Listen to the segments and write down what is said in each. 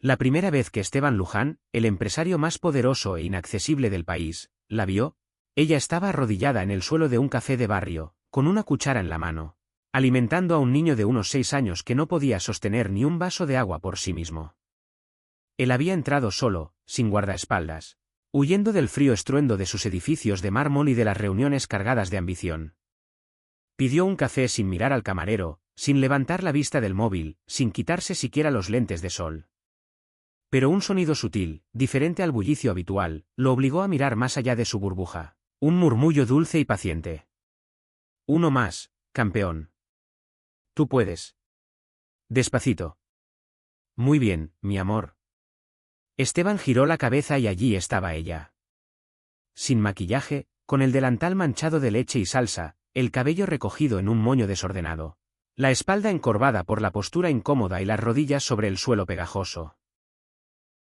La primera vez que Esteban Luján, el empresario más poderoso e inaccesible del país, la vio, ella estaba arrodillada en el suelo de un café de barrio, con una cuchara en la mano, alimentando a un niño de unos 6 años que no podía sostener ni un vaso de agua por sí mismo. Él había entrado solo, sin guardaespaldas, huyendo del frío estruendo de sus edificios de mármol y de las reuniones cargadas de ambición. Pidió un café sin mirar al camarero, sin levantar la vista del móvil, sin quitarse siquiera los lentes de sol. Pero un sonido sutil, diferente al bullicio habitual, lo obligó a mirar más allá de su burbuja, un murmullo dulce y paciente. Uno más, campeón. Tú puedes. Despacito. Muy bien, mi amor. Esteban giró la cabeza y allí estaba ella. Sin maquillaje, con el delantal manchado de leche y salsa, el cabello recogido en un moño desordenado, la espalda encorvada por la postura incómoda y las rodillas sobre el suelo pegajoso.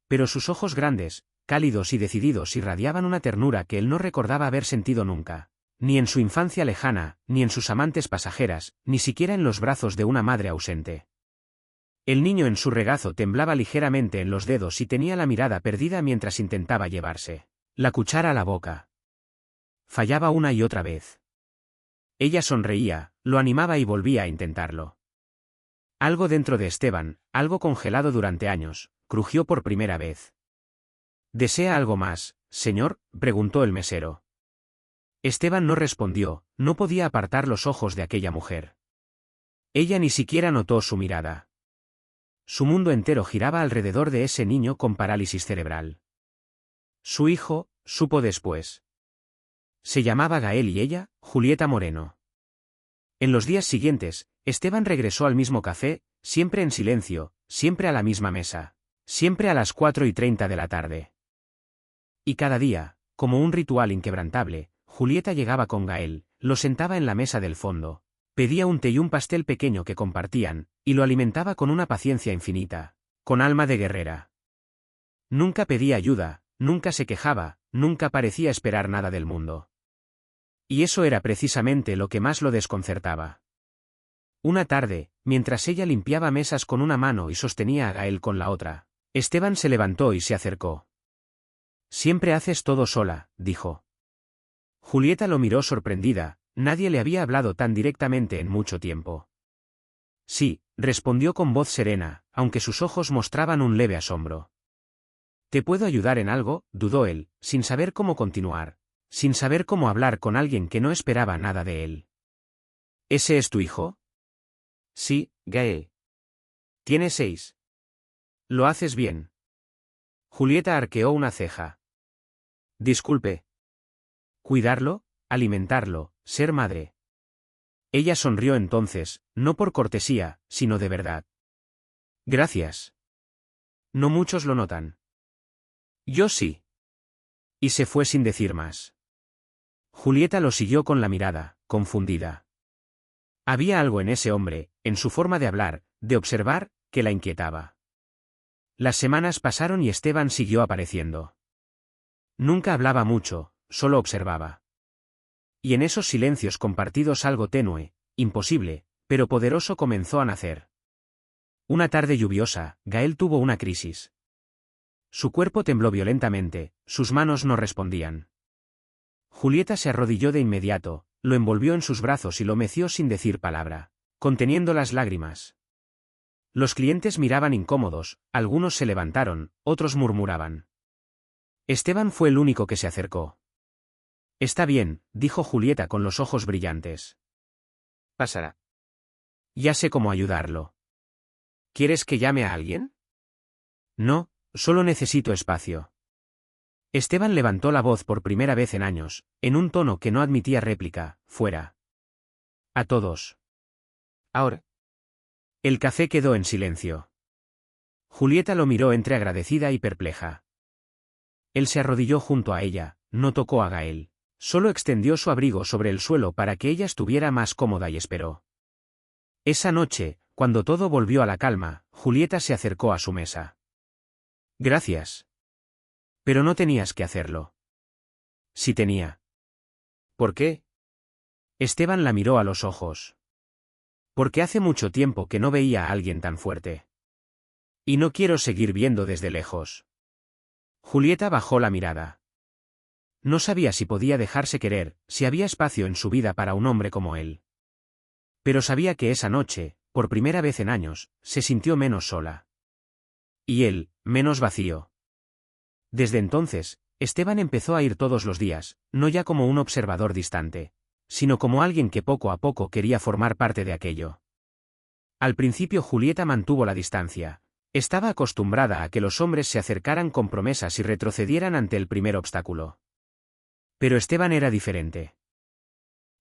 Pero sus ojos grandes, cálidos y decididos irradiaban una ternura que él no recordaba haber sentido nunca, ni en su infancia lejana, ni en sus amantes pasajeras, ni siquiera en los brazos de una madre ausente. El niño en su regazo temblaba ligeramente en los dedos y tenía la mirada perdida mientras intentaba llevarse la cuchara a la boca. Fallaba una y otra vez. Ella sonreía, lo animaba y volvía a intentarlo. Algo dentro de Esteban, algo congelado durante años, crujió por primera vez. ¿Desea algo más, señor?, preguntó el mesero. Esteban no respondió, no podía apartar los ojos de aquella mujer. Ella ni siquiera notó su mirada. Su mundo entero giraba alrededor de ese niño con parálisis cerebral. Su hijo, supo después. Se llamaba Gael y ella, Julieta Moreno. En los días siguientes, Esteban regresó al mismo café, siempre en silencio, siempre a la misma mesa, siempre a las 4:30 de la tarde. Y cada día, como un ritual inquebrantable, Julieta llegaba con Gael, lo sentaba en la mesa del fondo, pedía un té y un pastel pequeño que compartían, y lo alimentaba con una paciencia infinita, con alma de guerrera. Nunca pedía ayuda, nunca se quejaba, nunca parecía esperar nada del mundo. Y eso era precisamente lo que más lo desconcertaba. Una tarde, mientras ella limpiaba mesas con una mano y sostenía a Gael con la otra, Esteban se levantó y se acercó. «Siempre haces todo sola», dijo. Julieta lo miró sorprendida, nadie le había hablado tan directamente en mucho tiempo. «Sí», respondió con voz serena, aunque sus ojos mostraban un leve asombro. «¿Te puedo ayudar en algo?», dudó él, sin saber cómo continuar, sin saber cómo hablar con alguien que no esperaba nada de él. «¿Ese es tu hijo?» «Sí, Gael. Tiene 6. Lo haces bien». Julieta arqueó una ceja. «Disculpe». «¿Cuidarlo? Alimentarlo, ser madre». Ella sonrió entonces, no por cortesía, sino de verdad. «Gracias. No muchos lo notan». «Yo sí». Y se fue sin decir más. Julieta lo siguió con la mirada, confundida. Había algo en ese hombre, en su forma de hablar, de observar, que la inquietaba. Las semanas pasaron y Esteban siguió apareciendo. Nunca hablaba mucho, solo observaba. Y en esos silencios compartidos algo tenue, imposible, pero poderoso comenzó a nacer. Una tarde lluviosa, Gael tuvo una crisis. Su cuerpo tembló violentamente, sus manos no respondían. Julieta se arrodilló de inmediato, lo envolvió en sus brazos y lo meció sin decir palabra, conteniendo las lágrimas. Los clientes miraban incómodos, algunos se levantaron, otros murmuraban. Esteban fue el único que se acercó. «Está bien», dijo Julieta con los ojos brillantes. «Pasará. Ya sé cómo ayudarlo». «¿Quieres que llame a alguien?» «No, solo necesito espacio». Esteban levantó la voz por primera vez en años, en un tono que no admitía réplica, fuera. «A todos. Ahora». El café quedó en silencio. Julieta lo miró entre agradecida y perpleja. Él se arrodilló junto a ella, no tocó a Gael, solo extendió su abrigo sobre el suelo para que ella estuviera más cómoda y esperó. Esa noche, cuando todo volvió a la calma, Julieta se acercó a su mesa. «Gracias. Pero no tenías que hacerlo». «Sí tenía». «¿Por qué?» Esteban la miró a los ojos. «Porque hace mucho tiempo que no veía a alguien tan fuerte». Y no quiero seguir viendo desde lejos. Julieta bajó la mirada. No sabía si podía dejarse querer, si había espacio en su vida para un hombre como él. Pero sabía que esa noche, por primera vez en años, se sintió menos sola. Y él, menos vacío. Desde entonces, Esteban empezó a ir todos los días, no ya como un observador distante, sino como alguien que poco a poco quería formar parte de aquello. Al principio Julieta mantuvo la distancia. Estaba acostumbrada a que los hombres se acercaran con promesas y retrocedieran ante el primer obstáculo. Pero Esteban era diferente.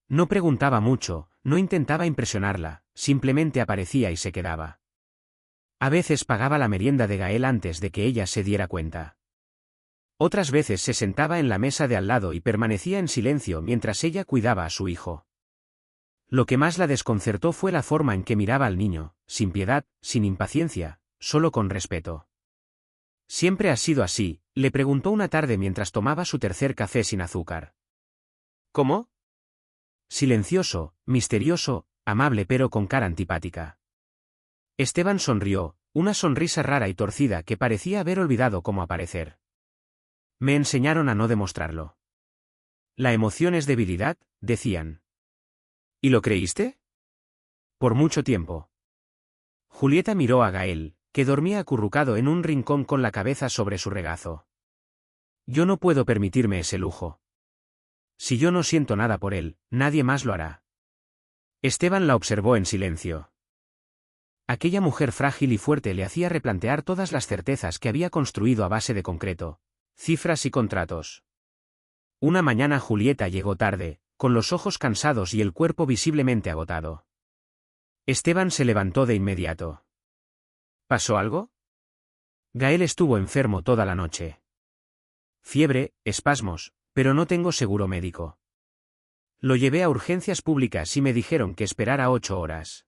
No preguntaba mucho, no intentaba impresionarla, simplemente aparecía y se quedaba. A veces pagaba la merienda de Gael antes de que ella se diera cuenta. Otras veces se sentaba en la mesa de al lado y permanecía en silencio mientras ella cuidaba a su hijo. Lo que más la desconcertó fue la forma en que miraba al niño, sin piedad, sin impaciencia, solo con respeto. «¿Siempre has sido así?», le preguntó una tarde mientras tomaba su tercer café sin azúcar. «¿Cómo?». Silencioso, misterioso, amable pero con cara antipática. Esteban sonrió, una sonrisa rara y torcida que parecía haber olvidado cómo aparecer. «Me enseñaron a no demostrarlo». «La emoción es debilidad», decían. «¿Y lo creíste?». «Por mucho tiempo». Julieta miró a Gael, que dormía acurrucado en un rincón con la cabeza sobre su regazo. «Yo no puedo permitirme ese lujo. Si yo no siento nada por él, nadie más lo hará». Esteban la observó en silencio. Aquella mujer frágil y fuerte le hacía replantear todas las certezas que había construido a base de concreto, cifras y contratos. Una mañana Julieta llegó tarde, con los ojos cansados y el cuerpo visiblemente agotado. Esteban se levantó de inmediato. ¿Pasó algo? Gael estuvo enfermo toda la noche. Fiebre, espasmos, pero no tengo seguro médico. Lo llevé a urgencias públicas y me dijeron que esperara 8 horas.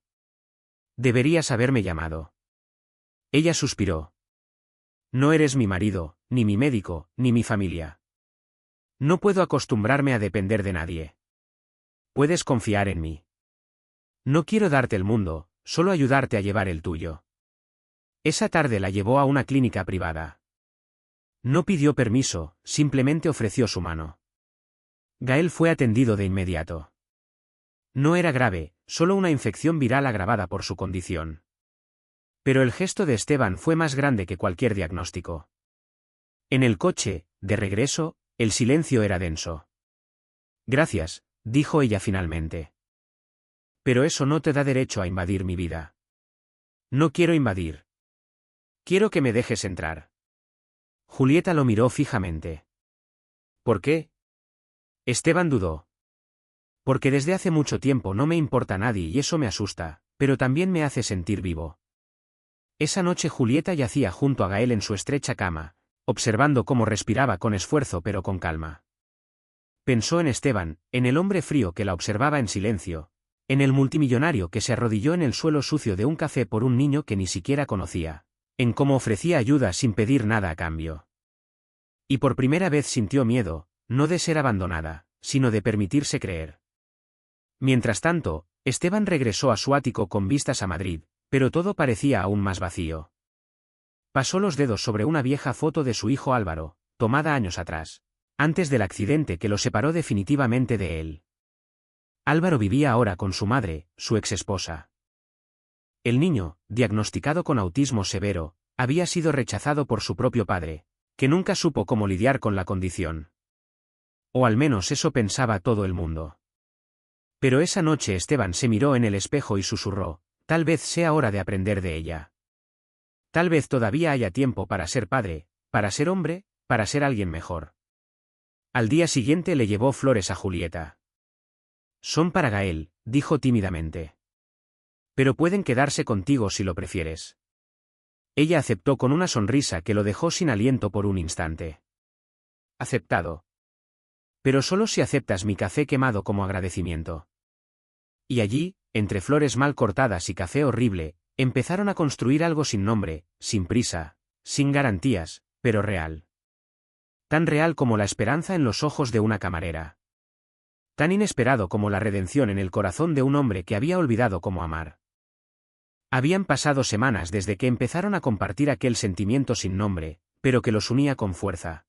Deberías haberme llamado. Ella suspiró. No eres mi marido, ni mi médico, ni mi familia. No puedo acostumbrarme a depender de nadie. Puedes confiar en mí. No quiero darte el mundo, solo ayudarte a llevar el tuyo. Esa tarde la llevó a una clínica privada. No pidió permiso, simplemente ofreció su mano. Gael fue atendido de inmediato. No era grave, solo una infección viral agravada por su condición. Pero el gesto de Esteban fue más grande que cualquier diagnóstico. En el coche, de regreso, el silencio era denso. «Gracias», dijo ella finalmente. «Pero eso no te da derecho a invadir mi vida». «No quiero invadir. Quiero que me dejes entrar». Julieta lo miró fijamente. «¿Por qué?». Esteban dudó. «Porque desde hace mucho tiempo no me importa nadie y eso me asusta, pero también me hace sentir vivo». Esa noche Julieta yacía junto a Gael en su estrecha cama, observando cómo respiraba con esfuerzo pero con calma. Pensó en Esteban, en el hombre frío que la observaba en silencio, en el multimillonario que se arrodilló en el suelo sucio de un café por un niño que ni siquiera conocía, en cómo ofrecía ayuda sin pedir nada a cambio. Y por primera vez sintió miedo, no de ser abandonada, sino de permitirse creer. Mientras tanto, Esteban regresó a su ático con vistas a Madrid, pero todo parecía aún más vacío. Pasó los dedos sobre una vieja foto de su hijo Álvaro, tomada años atrás, antes del accidente que lo separó definitivamente de él. Álvaro vivía ahora con su madre, su exesposa. El niño, diagnosticado con autismo severo, había sido rechazado por su propio padre, que nunca supo cómo lidiar con la condición. O al menos eso pensaba todo el mundo. Pero esa noche Esteban se miró en el espejo y susurró, tal vez sea hora de aprender de ella. Tal vez todavía haya tiempo para ser padre, para ser hombre, para ser alguien mejor. Al día siguiente le llevó flores a Julieta. «Son para Gael», dijo tímidamente. «Pero pueden quedarse contigo si lo prefieres». Ella aceptó con una sonrisa que lo dejó sin aliento por un instante. «Aceptado. Pero solo si aceptas mi café quemado como agradecimiento». Y allí, entre flores mal cortadas y café horrible, empezaron a construir algo sin nombre, sin prisa, sin garantías, pero real. Tan real como la esperanza en los ojos de una camarera. Tan inesperado como la redención en el corazón de un hombre que había olvidado cómo amar. Habían pasado semanas desde que empezaron a compartir aquel sentimiento sin nombre, pero que los unía con fuerza.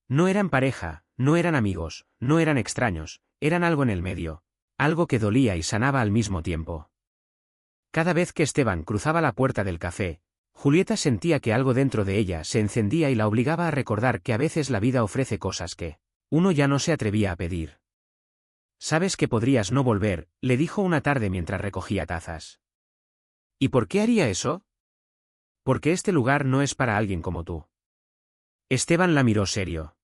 No eran pareja, no eran amigos, no eran extraños, eran algo en el medio, algo que dolía y sanaba al mismo tiempo. Cada vez que Esteban cruzaba la puerta del café, Julieta sentía que algo dentro de ella se encendía y la obligaba a recordar que a veces la vida ofrece cosas que uno ya no se atrevía a pedir. «Sabes que podrías no volver», le dijo una tarde mientras recogía tazas. «¿Y por qué haría eso?» «Porque este lugar no es para alguien como tú». Esteban la miró serio.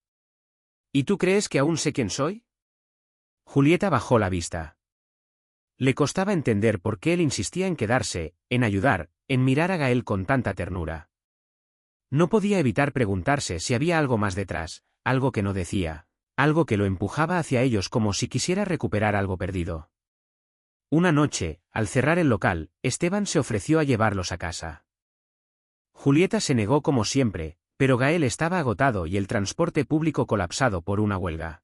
«¿Y tú crees que aún sé quién soy?» Julieta bajó la vista. Le costaba entender por qué él insistía en quedarse, en ayudar, en mirar a Gael con tanta ternura. No podía evitar preguntarse si había algo más detrás, algo que no decía, algo que lo empujaba hacia ellos como si quisiera recuperar algo perdido. Una noche, al cerrar el local, Esteban se ofreció a llevarlos a casa. Julieta se negó como siempre, pero Gael estaba agotado y el transporte público colapsado por una huelga.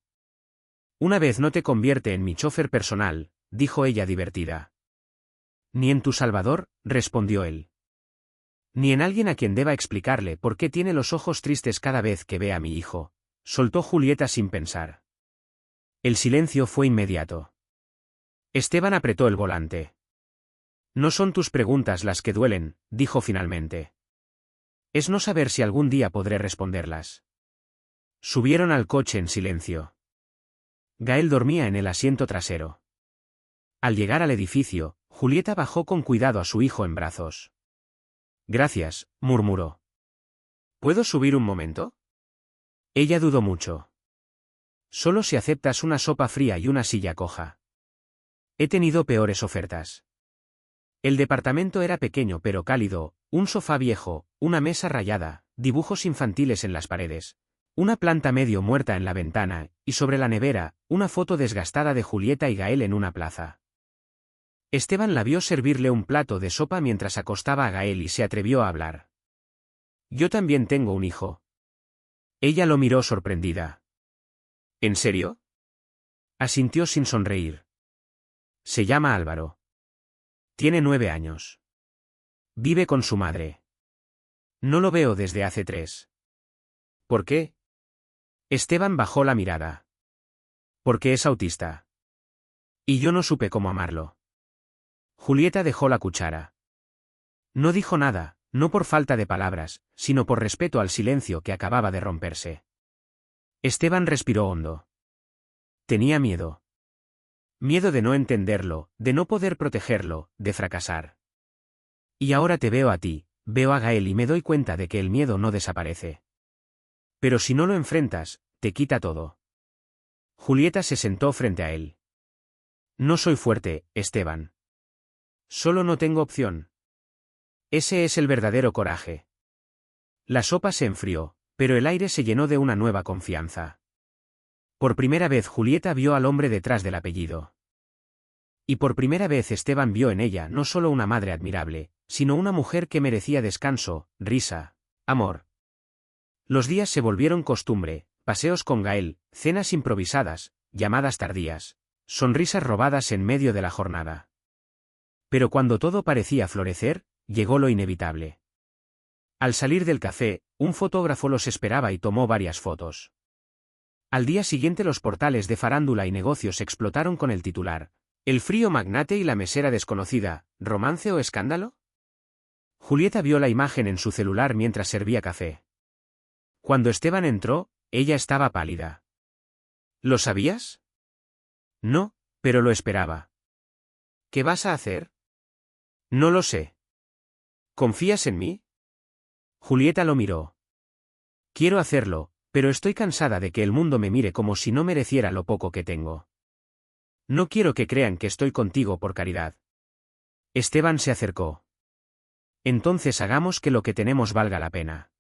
«Una vez no te convierte en mi chofer personal», dijo ella divertida. «Ni en tu salvador», respondió él. «Ni en alguien a quien deba explicarle por qué tiene los ojos tristes cada vez que ve a mi hijo», soltó Julieta sin pensar. El silencio fue inmediato. Esteban apretó el volante. «No son tus preguntas las que duelen», dijo finalmente. «Es no saber si algún día podré responderlas». Subieron al coche en silencio. Gael dormía en el asiento trasero. Al llegar al edificio, Julieta bajó con cuidado a su hijo en brazos. «Gracias», murmuró. «¿Puedo subir un momento?» Ella dudó mucho. «Solo si aceptas una sopa fría y una silla coja. He tenido peores ofertas». El departamento era pequeño pero cálido, un sofá viejo, una mesa rayada, dibujos infantiles en las paredes, una planta medio muerta en la ventana, y sobre la nevera, una foto desgastada de Julieta y Gael en una plaza. Esteban la vio servirle un plato de sopa mientras acostaba a Gael y se atrevió a hablar. «Yo también tengo un hijo». Ella lo miró sorprendida. «¿En serio?» Asintió sin sonreír. «Se llama Álvaro. Tiene 9 años. Vive con su madre. No lo veo desde hace 3. ¿Por qué?» Esteban bajó la mirada. «Porque es autista. Y yo no supe cómo amarlo». Julieta dejó la cuchara. No dijo nada, no por falta de palabras, sino por respeto al silencio que acababa de romperse. Esteban respiró hondo. Tenía miedo. Miedo de no entenderlo, de no poder protegerlo, de fracasar. «Y ahora te veo a ti», veo a Gael y me doy cuenta de que el miedo no desaparece. «Pero si no lo enfrentas, te quita todo». Julieta se sentó frente a él. «No soy fuerte, Esteban. Solo no tengo opción. Ese es el verdadero coraje». La sopa se enfrió, pero el aire se llenó de una nueva confianza. Por primera vez Julieta vio al hombre detrás del apellido. Y por primera vez Esteban vio en ella no solo una madre admirable, sino una mujer que merecía descanso, risa, amor. Los días se volvieron costumbre, paseos con Gael, cenas improvisadas, llamadas tardías, sonrisas robadas en medio de la jornada. Pero cuando todo parecía florecer, llegó lo inevitable. Al salir del café, un fotógrafo los esperaba y tomó varias fotos. Al día siguiente los portales de farándula y negocios explotaron con el titular: «El frío magnate y la mesera desconocida, ¿romance o escándalo?». Julieta vio la imagen en su celular mientras servía café. Cuando Esteban entró, ella estaba pálida. «¿Lo sabías?» «No, pero lo esperaba». «¿Qué vas a hacer?» «No lo sé». «¿Confías en mí?» Julieta lo miró. «Quiero hacerlo, pero estoy cansada de que el mundo me mire como si no mereciera lo poco que tengo. No quiero que crean que estoy contigo por caridad». Esteban se acercó. «Entonces hagamos que lo que tenemos valga la pena.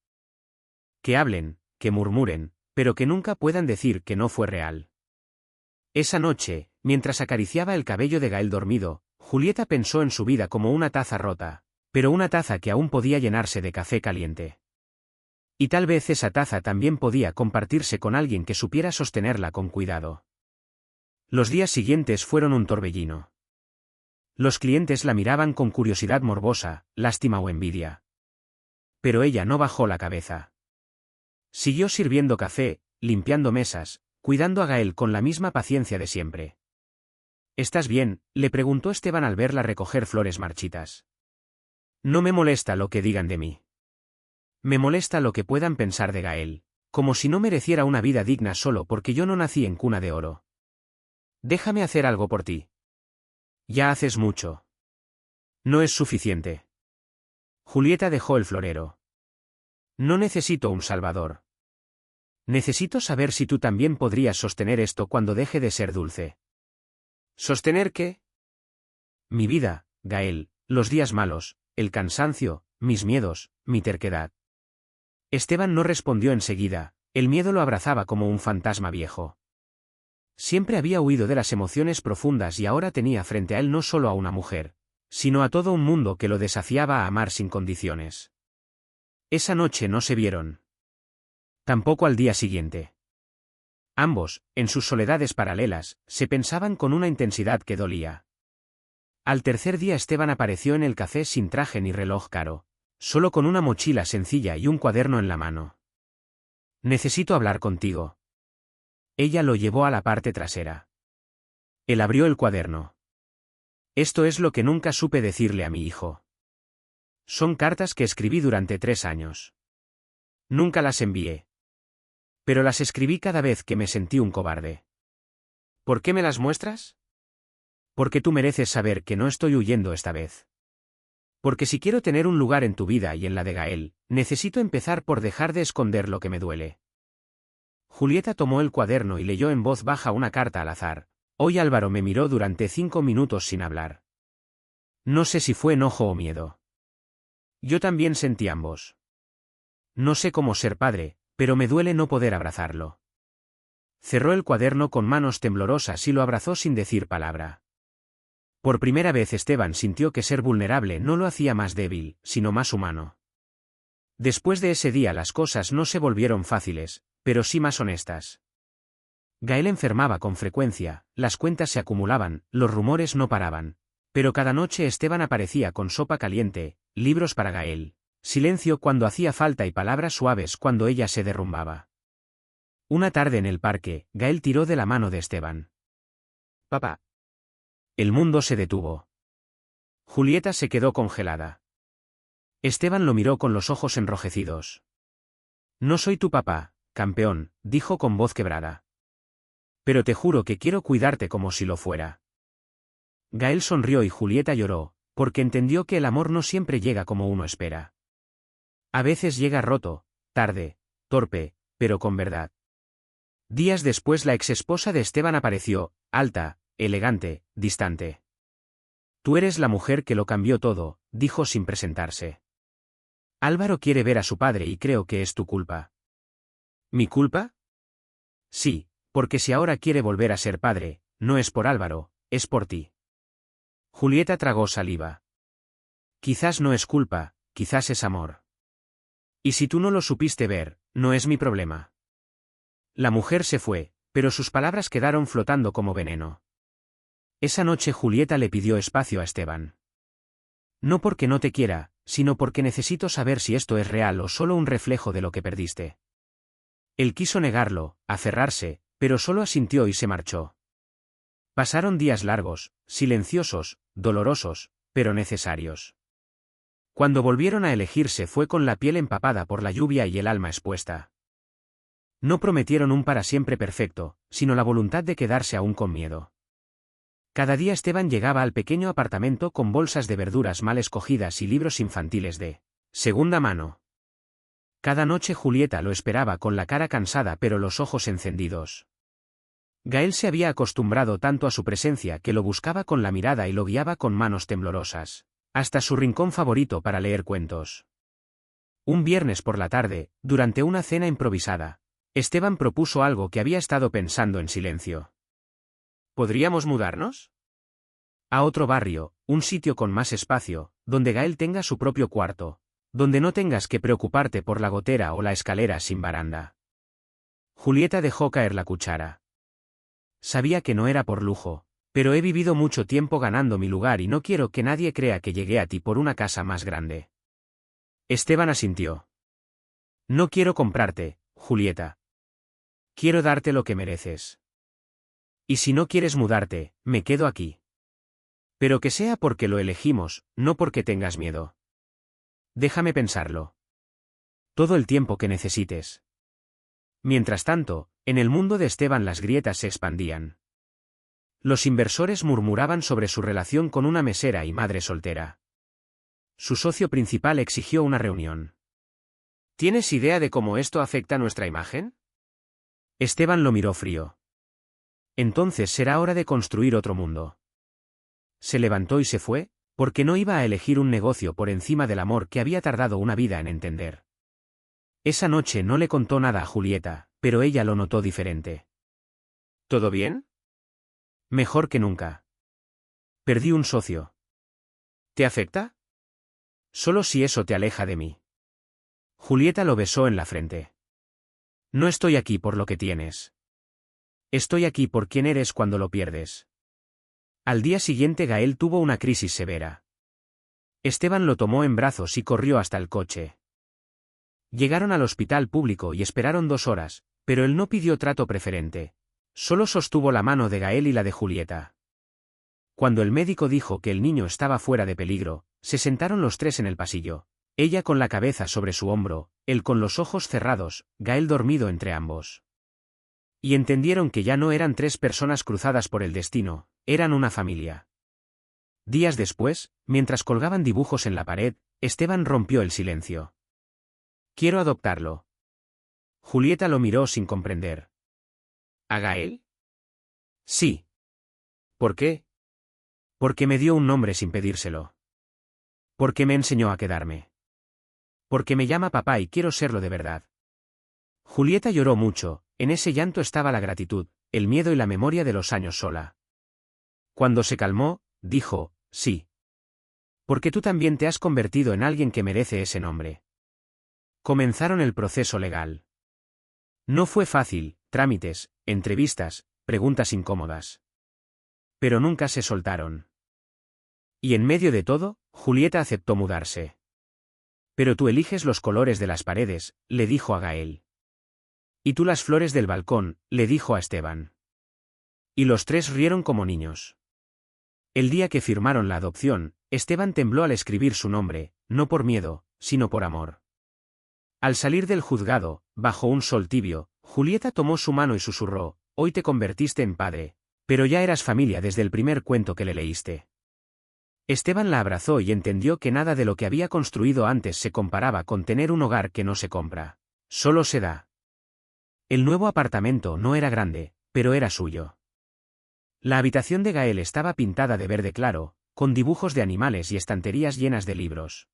Que hablen, que murmuren, pero que nunca puedan decir que no fue real». Esa noche, mientras acariciaba el cabello de Gael dormido, Julieta pensó en su vida como una taza rota, pero una taza que aún podía llenarse de café caliente. Y tal vez esa taza también podía compartirse con alguien que supiera sostenerla con cuidado. Los días siguientes fueron un torbellino. Los clientes la miraban con curiosidad morbosa, lástima o envidia. Pero ella no bajó la cabeza. Siguió sirviendo café, limpiando mesas, cuidando a Gael con la misma paciencia de siempre. ¿Estás bien?, le preguntó Esteban al verla recoger flores marchitas. No me molesta lo que digan de mí. Me molesta lo que puedan pensar de Gael, como si no mereciera una vida digna solo porque yo no nací en cuna de oro. Déjame hacer algo por ti. Ya haces mucho. No es suficiente. Julieta dejó el florero. No necesito un salvador. Necesito saber si tú también podrías sostener esto cuando deje de ser dulce. ¿Sostener qué? Mi vida, Gael, los días malos, el cansancio, mis miedos, mi terquedad. Esteban no respondió enseguida, el miedo lo abrazaba como un fantasma viejo. Siempre había huido de las emociones profundas y ahora tenía frente a él no solo a una mujer, sino a todo un mundo que lo desafiaba a amar sin condiciones. Esa noche no se vieron. Tampoco al día siguiente. Ambos, en sus soledades paralelas, se pensaban con una intensidad que dolía. Al tercer día Esteban apareció en el café sin traje ni reloj caro, solo con una mochila sencilla y un cuaderno en la mano. Necesito hablar contigo. Ella lo llevó a la parte trasera. Él abrió el cuaderno. Esto es lo que nunca supe decirle a mi hijo. Son cartas que escribí durante 3 años. Nunca las envié. Pero las escribí cada vez que me sentí un cobarde. ¿Por qué me las muestras? Porque tú mereces saber que no estoy huyendo esta vez. Porque si quiero tener un lugar en tu vida y en la de Gael, necesito empezar por dejar de esconder lo que me duele. Julieta tomó el cuaderno y leyó en voz baja una carta al azar. Hoy Álvaro me miró durante 5 minutos sin hablar. No sé si fue enojo o miedo. Yo también sentí ambos. No sé cómo ser padre, pero me duele no poder abrazarlo. Cerró el cuaderno con manos temblorosas y lo abrazó sin decir palabra. Por primera vez Esteban sintió que ser vulnerable no lo hacía más débil, sino más humano. Después de ese día las cosas no se volvieron fáciles, pero sí más honestas. Gael enfermaba con frecuencia, las cuentas se acumulaban, los rumores no paraban. Pero cada noche Esteban aparecía con sopa caliente, libros para Gael, silencio cuando hacía falta y palabras suaves cuando ella se derrumbaba. Una tarde en el parque, Gael tiró de la mano de Esteban. «Papá». El mundo se detuvo. Julieta se quedó congelada. Esteban lo miró con los ojos enrojecidos. «No soy tu papá, campeón», dijo con voz quebrada. «Pero te juro que quiero cuidarte como si lo fuera». Gael sonrió y Julieta lloró, porque entendió que el amor no siempre llega como uno espera. A veces llega roto, tarde, torpe, pero con verdad. Días después la exesposa de Esteban apareció, alta, elegante, distante. «Tú eres la mujer que lo cambió todo», dijo sin presentarse. «Álvaro quiere ver a su padre y creo que es tu culpa». ¿Mi culpa? Sí, porque si ahora quiere volver a ser padre, no es por Álvaro, es por ti. Julieta tragó saliva. Quizás no es culpa, quizás es amor. Y si tú no lo supiste ver, no es mi problema. La mujer se fue, pero sus palabras quedaron flotando como veneno. Esa noche Julieta le pidió espacio a Esteban. No porque no te quiera, sino porque necesito saber si esto es real o solo un reflejo de lo que perdiste. Él quiso negarlo, aferrarse, pero solo asintió y se marchó. Pasaron días largos, silenciosos, dolorosos, pero necesarios. Cuando volvieron a elegirse fue con la piel empapada por la lluvia y el alma expuesta. No prometieron un para siempre perfecto, sino la voluntad de quedarse aún con miedo. Cada día Esteban llegaba al pequeño apartamento con bolsas de verduras mal escogidas y libros infantiles de segunda mano. Cada noche Julieta lo esperaba con la cara cansada pero los ojos encendidos. Gael se había acostumbrado tanto a su presencia que lo buscaba con la mirada y lo guiaba con manos temblorosas, hasta su rincón favorito para leer cuentos. Un viernes por la tarde, durante una cena improvisada, Esteban propuso algo que había estado pensando en silencio. ¿Podríamos mudarnos? A otro barrio, un sitio con más espacio, donde Gael tenga su propio cuarto, donde no tengas que preocuparte por la gotera o la escalera sin baranda. Julieta dejó caer la cuchara. Sabía que no era por lujo, Pero he vivido mucho tiempo ganando mi lugar y no quiero que nadie crea que llegué a ti por una casa más grande. Esteban asintió. No quiero comprarte, Julieta. Quiero darte lo que mereces. Y si no quieres mudarte, me quedo aquí. Pero que sea porque lo elegimos, no porque tengas miedo. Déjame pensarlo. Todo el tiempo que necesites. Mientras tanto, en el mundo de Esteban las grietas se expandían. Los inversores murmuraban sobre su relación con una mesera y madre soltera. Su socio principal exigió una reunión. ¿Tienes idea de cómo esto afecta nuestra imagen? Esteban lo miró frío. Entonces será hora de construir otro mundo. Se levantó y se fue, porque no iba a elegir un negocio por encima del amor que había tardado una vida en entender. Esa noche no le contó nada a Julieta, pero ella lo notó diferente. ¿Todo bien? Mejor que nunca. Perdí un socio. ¿Te afecta? Solo si eso te aleja de mí. Julieta lo besó en la frente. No estoy aquí por lo que tienes. Estoy aquí por quién eres cuando lo pierdes. Al día siguiente Gael tuvo una crisis severa. Esteban lo tomó en brazos y corrió hasta el coche. Llegaron al hospital público y esperaron 2 horas, pero él no pidió trato preferente. Solo sostuvo la mano de Gael y la de Julieta. Cuando el médico dijo que el niño estaba fuera de peligro, se sentaron los tres en el pasillo. Ella con la cabeza sobre su hombro, él con los ojos cerrados, Gael dormido entre ambos. Y entendieron que ya no eran 3 personas cruzadas por el destino, eran una familia. Días después, mientras colgaban dibujos en la pared, Esteban rompió el silencio. Quiero adoptarlo. Julieta lo miró sin comprender. ¿A Gael? Sí. ¿Por qué? Porque me dio un nombre sin pedírselo. Porque me enseñó a quedarme. Porque me llama papá y quiero serlo de verdad. Julieta lloró mucho, en ese llanto estaba la gratitud, el miedo y la memoria de los años sola. Cuando se calmó, dijo, sí. Porque tú también te has convertido en alguien que merece ese nombre. Comenzaron el proceso legal. No fue fácil, trámites, entrevistas, preguntas incómodas. Pero nunca se soltaron. Y en medio de todo, Julieta aceptó mudarse. Pero tú eliges los colores de las paredes, le dijo a Gael. Y tú las flores del balcón, le dijo a Esteban. Y los 3 rieron como niños. El día que firmaron la adopción, Esteban tembló al escribir su nombre, no por miedo, sino por amor. Al salir del juzgado, bajo un sol tibio, Julieta tomó su mano y susurró, hoy te convertiste en padre, pero ya eras familia desde el primer cuento que le leíste. Esteban la abrazó y entendió que nada de lo que había construido antes se comparaba con tener un hogar que no se compra, solo se da. El nuevo apartamento no era grande, pero era suyo. La habitación de Gael estaba pintada de verde claro, con dibujos de animales y estanterías llenas de libros.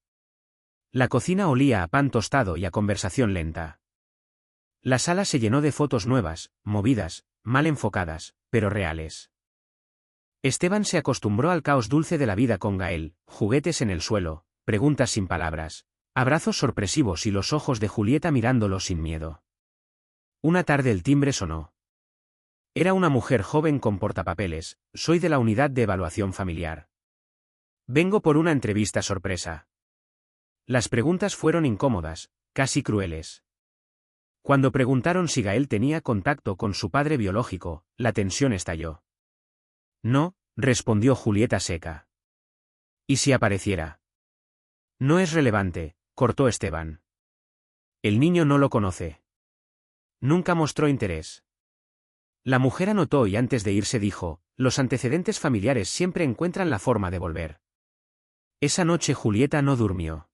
La cocina olía a pan tostado y a conversación lenta. La sala se llenó de fotos nuevas, movidas, mal enfocadas, pero reales. Esteban se acostumbró al caos dulce de la vida con Gael, juguetes en el suelo, preguntas sin palabras, abrazos sorpresivos y los ojos de Julieta mirándolo sin miedo. Una tarde el timbre sonó. Era una mujer joven con portapapeles, soy de la unidad de evaluación familiar. Vengo por una entrevista sorpresa. Las preguntas fueron incómodas, casi crueles. Cuando preguntaron si Gael tenía contacto con su padre biológico, la tensión estalló. No, respondió Julieta seca. ¿Y si apareciera? No es relevante, cortó Esteban. El niño no lo conoce. Nunca mostró interés. La mujer anotó y antes de irse dijo, los antecedentes familiares siempre encuentran la forma de volver. Esa noche Julieta no durmió.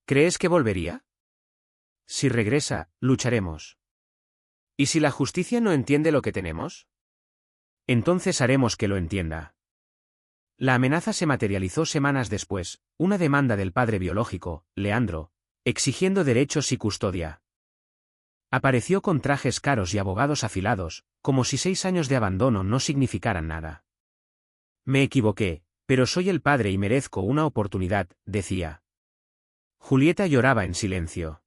¿Crees que volvería? Si regresa, lucharemos. ¿Y si la justicia no entiende lo que tenemos? Entonces haremos que lo entienda. La amenaza se materializó semanas después, una demanda del padre biológico, Leandro, exigiendo derechos y custodia. Apareció con trajes caros y abogados afilados, como si 6 años de abandono no significaran nada. Me equivoqué, pero soy el padre y merezco una oportunidad, decía. Julieta lloraba en silencio.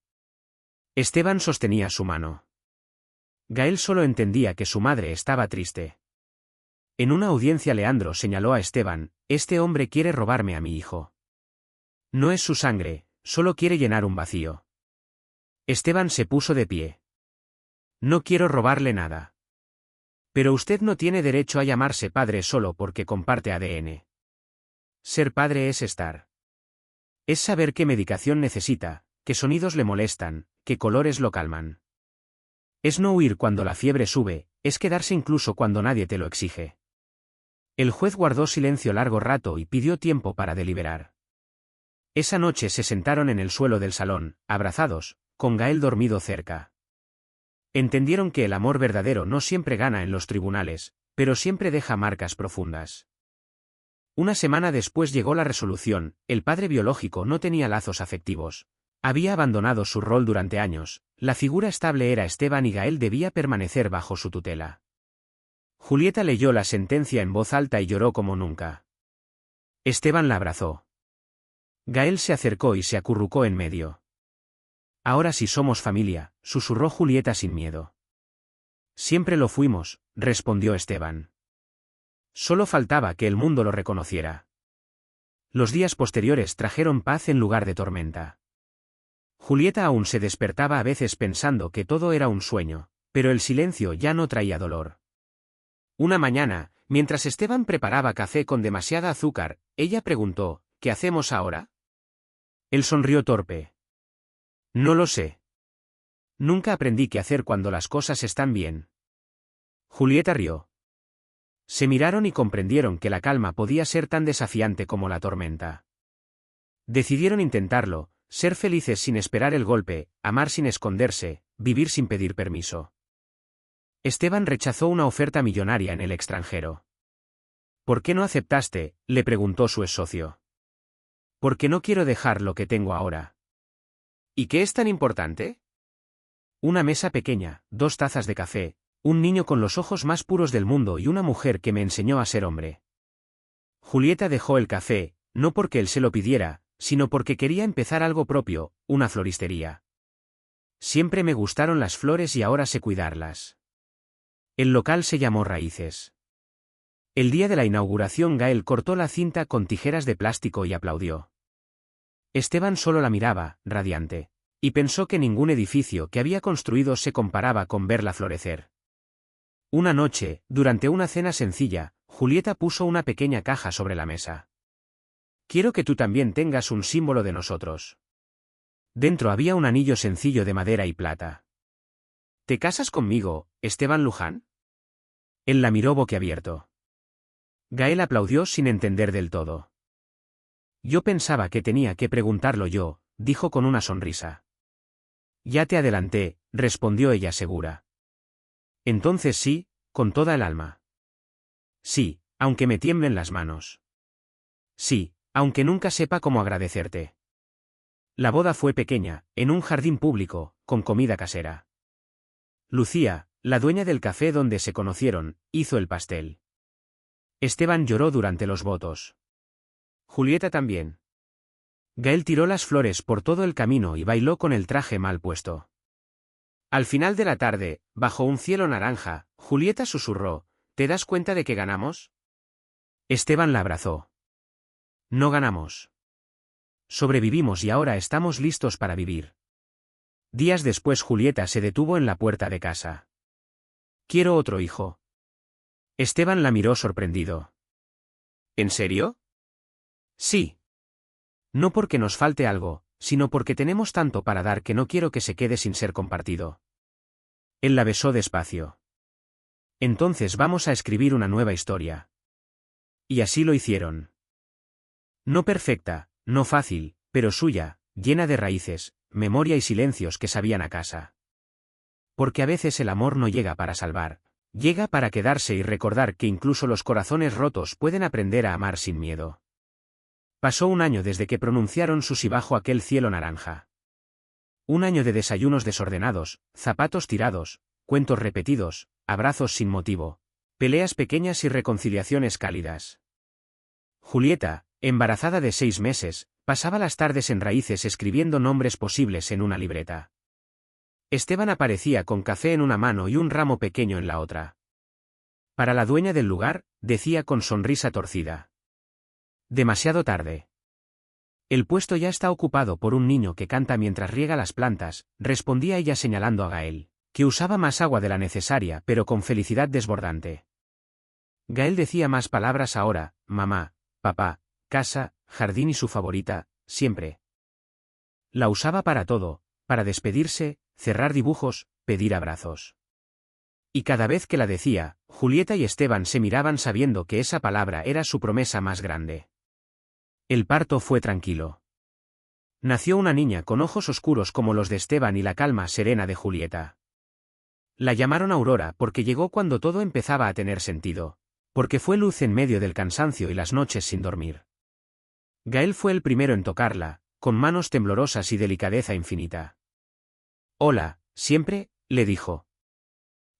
Esteban sostenía su mano. Gael solo entendía que su madre estaba triste. En una audiencia Leandro señaló a Esteban: este hombre quiere robarme a mi hijo. No es su sangre, solo quiere llenar un vacío. Esteban se puso de pie. No quiero robarle nada. Pero usted no tiene derecho a llamarse padre solo porque comparte ADN. Ser padre es estar. Es saber qué medicación necesita, qué sonidos le molestan, qué colores lo calman. Es no huir cuando la fiebre sube, es quedarse incluso cuando nadie te lo exige. El juez guardó silencio largo rato y pidió tiempo para deliberar. Esa noche se sentaron en el suelo del salón, abrazados, con Gael dormido cerca. Entendieron que el amor verdadero no siempre gana en los tribunales, pero siempre deja marcas profundas. Una semana después llegó la resolución: el padre biológico no tenía lazos afectivos. Había abandonado su rol durante años, la figura estable era Esteban y Gael debía permanecer bajo su tutela. Julieta leyó la sentencia en voz alta y lloró como nunca. Esteban la abrazó. Gael se acercó y se acurrucó en medio. Ahora sí somos familia, susurró Julieta sin miedo. Siempre lo fuimos, respondió Esteban. Solo faltaba que el mundo lo reconociera. Los días posteriores trajeron paz en lugar de tormenta. Julieta aún se despertaba a veces pensando que todo era un sueño, pero el silencio ya no traía dolor. Una mañana, mientras Esteban preparaba café con demasiada azúcar, ella preguntó: ¿qué hacemos ahora? Él sonrió torpe. No lo sé. Nunca aprendí qué hacer cuando las cosas están bien. Julieta rió. Se miraron y comprendieron que la calma podía ser tan desafiante como la tormenta. Decidieron intentarlo, ser felices sin esperar el golpe, amar sin esconderse, vivir sin pedir permiso. Esteban rechazó una oferta millonaria en el extranjero. ¿Por qué no aceptaste?, le preguntó su exsocio. Porque no quiero dejar lo que tengo ahora. ¿Y qué es tan importante? Una mesa pequeña, 2 tazas de café, un niño con los ojos más puros del mundo y una mujer que me enseñó a ser hombre. Julieta dejó el café, no porque él se lo pidiera, sino porque quería empezar algo propio, una floristería. Siempre me gustaron las flores y ahora sé cuidarlas. El local se llamó Raíces. El día de la inauguración Gael cortó la cinta con tijeras de plástico y aplaudió. Esteban solo la miraba, radiante, y pensó que ningún edificio que había construido se comparaba con verla florecer. Una noche, durante una cena sencilla, Julieta puso una pequeña caja sobre la mesa. Quiero que tú también tengas un símbolo de nosotros. Dentro había un anillo sencillo de madera y plata. ¿Te casas conmigo, Esteban Luján? Él la miró boquiabierto. Gael aplaudió sin entender del todo. Yo pensaba que tenía que preguntarlo yo, dijo con una sonrisa. Ya te adelanté, respondió ella segura. Entonces sí, con toda el alma. Sí, aunque me tiemblen las manos. Sí, aunque nunca sepa cómo agradecerte. La boda fue pequeña, en un jardín público, con comida casera. Lucía, la dueña del café donde se conocieron, hizo el pastel. Esteban lloró durante los votos. Julieta también. Gael tiró las flores por todo el camino y bailó con el traje mal puesto. Al final de la tarde, bajo un cielo naranja, Julieta susurró: ¿te das cuenta de que ganamos? Esteban la abrazó. No ganamos. Sobrevivimos y ahora estamos listos para vivir. Días después Julieta se detuvo en la puerta de casa. Quiero otro hijo. Esteban la miró sorprendido. ¿En serio? Sí. No porque nos falte algo, sino porque tenemos tanto para dar que no quiero que se quede sin ser compartido. Él la besó despacio. Entonces vamos a escribir una nueva historia. Y así lo hicieron. No perfecta, no fácil, pero suya, llena de raíces, memoria y silencios que sabían a casa. Porque a veces el amor no llega para salvar, llega para quedarse y recordar que incluso los corazones rotos pueden aprender a amar sin miedo. Pasó un año desde que pronunciaron su sí bajo aquel cielo naranja. Un año de desayunos desordenados, zapatos tirados, cuentos repetidos, abrazos sin motivo, peleas pequeñas y reconciliaciones cálidas. Julieta, embarazada de 6 meses, pasaba las tardes en Raíces escribiendo nombres posibles en una libreta. Esteban aparecía con café en una mano y un ramo pequeño en la otra. Para la dueña del lugar, decía con sonrisa torcida. Demasiado tarde. El puesto ya está ocupado por un niño que canta mientras riega las plantas, respondía ella señalando a Gael, que usaba más agua de la necesaria pero con felicidad desbordante. Gael decía más palabras ahora, mamá, papá, casa, jardín y su favorita, siempre. La usaba para todo, para despedirse, cerrar dibujos, pedir abrazos. Y cada vez que la decía, Julieta y Esteban se miraban sabiendo que esa palabra era su promesa más grande. El parto fue tranquilo. Nació una niña con ojos oscuros como los de Esteban y la calma serena de Julieta. La llamaron Aurora porque llegó cuando todo empezaba a tener sentido, porque fue luz en medio del cansancio y las noches sin dormir. Gael fue el primero en tocarla, con manos temblorosas y delicadeza infinita. Hola, siempre, le dijo.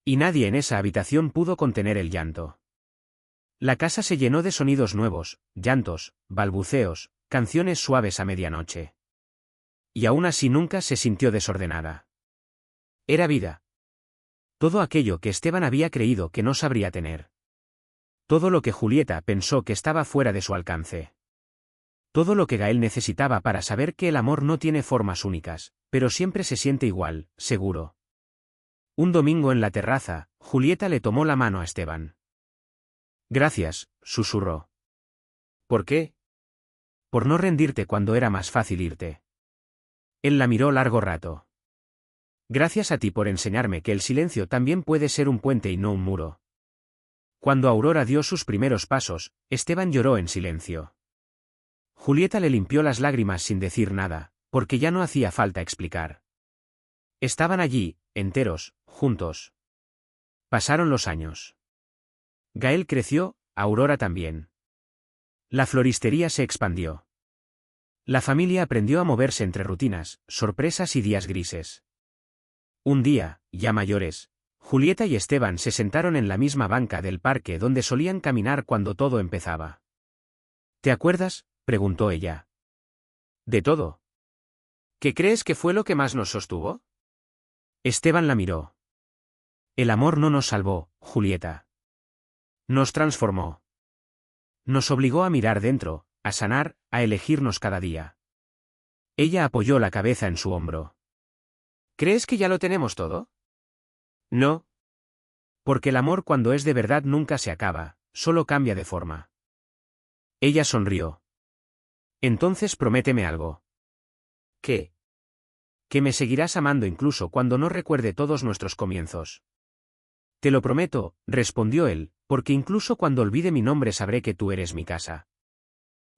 Y nadie en esa habitación pudo contener el llanto. La casa se llenó de sonidos nuevos, llantos, balbuceos, canciones suaves a medianoche. Y aún así nunca se sintió desordenada. Era vida. Todo aquello que Esteban había creído que no sabría tener. Todo lo que Julieta pensó que estaba fuera de su alcance. Todo lo que Gael necesitaba para saber que el amor no tiene formas únicas, pero siempre se siente igual, seguro. Un domingo en la terraza, Julieta le tomó la mano a Esteban. Gracias, susurró. ¿Por qué? Por no rendirte cuando era más fácil irte. Él la miró largo rato. Gracias a ti por enseñarme que el silencio también puede ser un puente y no un muro. Cuando Aurora dio sus primeros pasos, Esteban lloró en silencio. Julieta le limpió las lágrimas sin decir nada, porque ya no hacía falta explicar. Estaban allí, enteros, juntos. Pasaron los años. Gael creció, Aurora también. La floristería se expandió. La familia aprendió a moverse entre rutinas, sorpresas y días grises. Un día, ya mayores, Julieta y Esteban se sentaron en la misma banca del parque donde solían caminar cuando todo empezaba. ¿Te acuerdas?, preguntó ella. ¿De todo? ¿Qué crees que fue lo que más nos sostuvo? Esteban la miró. El amor no nos salvó, Julieta. Nos transformó. Nos obligó a mirar dentro, a sanar, a elegirnos cada día. Ella apoyó la cabeza en su hombro. ¿Crees que ya lo tenemos todo? No. Porque el amor cuando es de verdad nunca se acaba, solo cambia de forma. Ella sonrió. Entonces prométeme algo. ¿Qué? Que me seguirás amando incluso cuando no recuerde todos nuestros comienzos. Te lo prometo, respondió él, porque incluso cuando olvide mi nombre sabré que tú eres mi casa.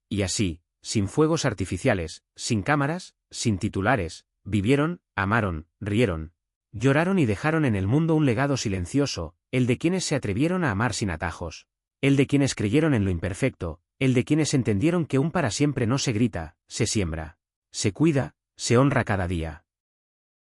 Y así, sin fuegos artificiales, sin cámaras, sin titulares, vivieron, amaron, rieron, lloraron y dejaron en el mundo un legado silencioso, el de quienes se atrevieron a amar sin atajos, el de quienes creyeron en lo imperfecto, el de quienes entendieron que un para siempre no se grita, se siembra, se cuida, se honra cada día.